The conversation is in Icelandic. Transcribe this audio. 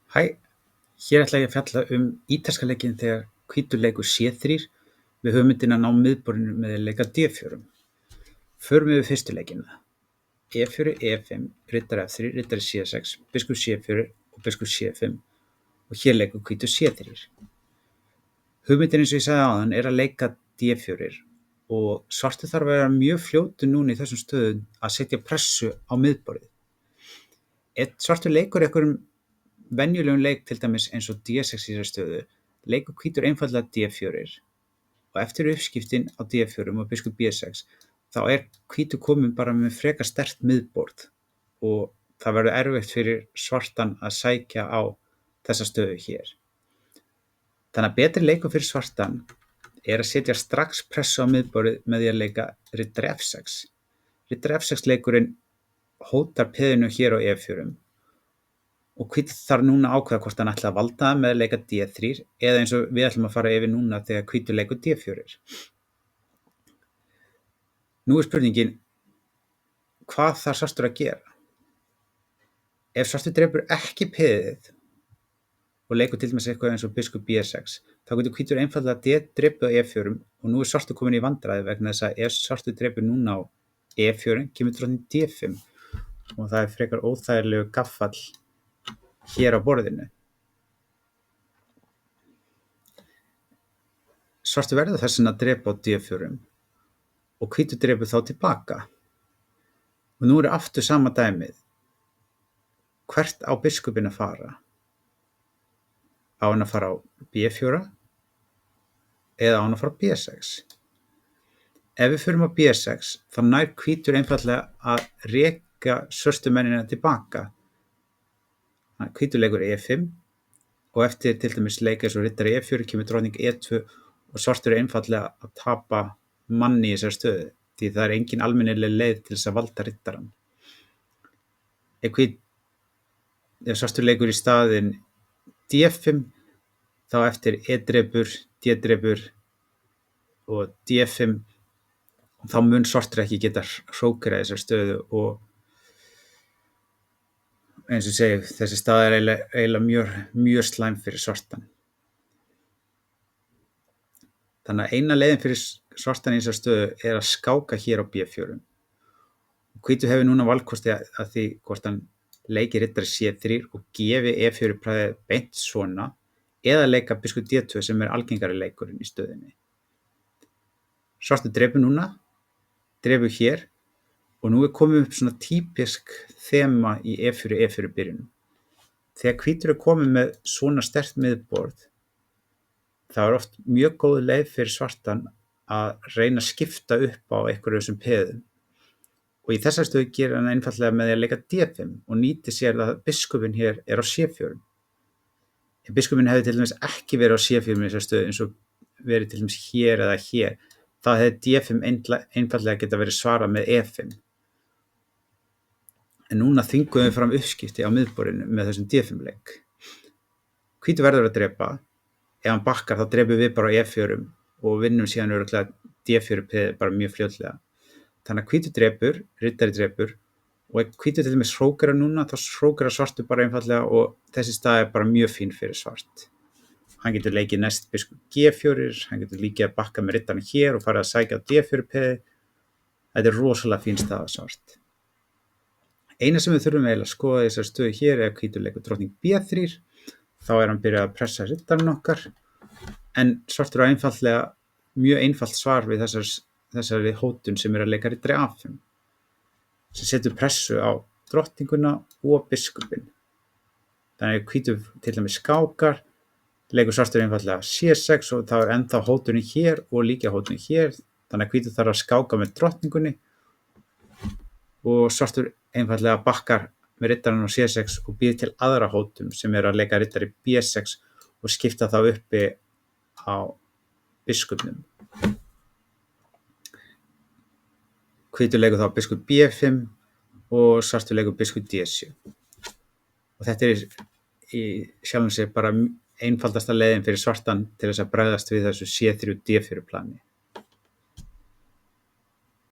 Hæ, hér ætla ég að fjalla ítalska leikinn þegar hvítur leikur C3 við hugmyndina að ná miðborðinu með að leika D4. Förum við fyrstu leikina. E4, E5, riddari F3, riddari C6, biskup C4 og biskup C5 og hér leikur hvítur C3. Hugmyndin eins og ég sagði áðan er að leika D4 og svartur þarf að vera mjög fljótur núna í þessum stöðum að setja pressu á miðborðið. Ef svartur leikur einhverjum venjulegum leik til dæmis eins og D6 í þessari stöðu, leikur hvítur einfaldlega D4 og eftir uppskiptin á D4 og biskup B6 þá er hvítur komin bara með frekar sterkt miðborð og það verður erfitt fyrir svartan að sækja á þessa stöðu hér. Þannig að betri leikur fyrir svartan er að setja strax pressu á miðborðið með því að leika riddari F6. Riddari F6 leikurinn hótar peðinu hér á E4 og hvítur þarf núna að ákveða hvort hann ætla að valda með að leika D3 eða eins og við ætlum að fara yfir núna þegar hvítur leikur D4. Nú er spurningin, hvað þarf svartur að gera? Ef svartur drepur ekki peðið og leikur til dæmis eitthvað eins og biskup B6, þá getur hvítur einfaldlega drepið á E4 og nú er svartur komin í vandræði vegna þess að ef svartur drepur núna á E4 kemur drottning D5 og það er frekar óþægilegu gaffall hér á borðinu. Svartur verður þess vegna að drepa á D4 og hvítur drepur þá tilbaka. Og nú er aftur sama dæmið. Hvert á biskupinn að fara? Á hann að fara á B4 eða á hann að fara á B6? Ef við förum á B6 þá nær hvítur einfaldlega að reka svörtu mennina tilbaka. Hvítur leikur E5 og eftir til dæmis leik eins og riddari E4 kemur drottning E2 og svartur er einfaldlega að tapa manni í þessari stöðu því það er engin almennileg leið til þess að valda riddarann. Ef svartur leikur í staðinn D5 þá eftir E drepur, D drepur og D5 þá mun svartur ekki geta hrókerað í þessari stöðu og eins og segi, þessi staða er eiginlega mjög slæm fyrir svartan. Þannig að eina leiðin fyrir svartan í þessari stöðu er að skáka hér á B4. Hvítur hefur núna valkosti að því hvort hann leiki riddari C3 og gefi E4 præðið beint svona eða leika biskup D2 sem er algengari leikurinn í stöðunni. Svartur drepur núna, drepur hér og nú er komið upp svona típisk þema í E4 byrjunum. Þegar hvítur er komið með svona sterkt miðborð, þá er oft mjög góð leið fyrir svartan að reyna að skipta upp á einhverju þessum peðum. Og í þessari stöðu gerir hann einfaldlega með því að leika D5 og nýtir sér að biskupinn hér er á C4. Ef biskupinn hefði til dæmis ekki verið á C4 í þessari stöðu eins og verið til dæmis hér eða hér, þá hefði D5 einfaldlega geta verið svarað með E5. En núna þvinguðum við fram uppskipti á miðborðinu með þessum D5 leik. Hvítur verður að drepa. Ef hann bakkar þá drepum við bara á E4 og vinnum síðan örugglega D4 peðið bara mjög fljótlega. Þannig að hvítur drepur, riddari drepur og ef hvítur til dæmis hrókerar núna þá hrókerar svartur bara einfaldlega og þessi stað er bara mjög fín fyrir svart. Hann getur leikið næst biskup G4, hann getur líka að bakka með riddarinn hér og fara að sækja á D4 peðið. Þetta er rosalega fín staða svart. Eina sem við þurfum eiginlega að skoða í þessari stöðu hér er að hvítur leikur drottning B3, þá er hann byrjað að pressa riddarinn okkar, en svartur á einfaldlega mjög einfalt svar við þessari hótun sem er að leika riddari A5, sem setur pressu á drottninguna og biskupinn. Þannig að hvítur til dæmis skákar, leikur svartur einfaldlega C6 og þá er ennþá hótunin hér og líka hótunin hér, þannig að hvítur þarf að skáka með drottningunni og svartur einfaldlega bakkar með riddarinn á C6 og býr til aðra hótun sem er að leika riddari B6 og skipta þá uppi á biskupnum. Hvítur leikur þá biskup B5 og svartur leikur biskup D7. Og þetta er í sjálfum sér bara einfaldasta leiðin fyrir svartan til þess að bregðast við þessu C3 og D4 plani.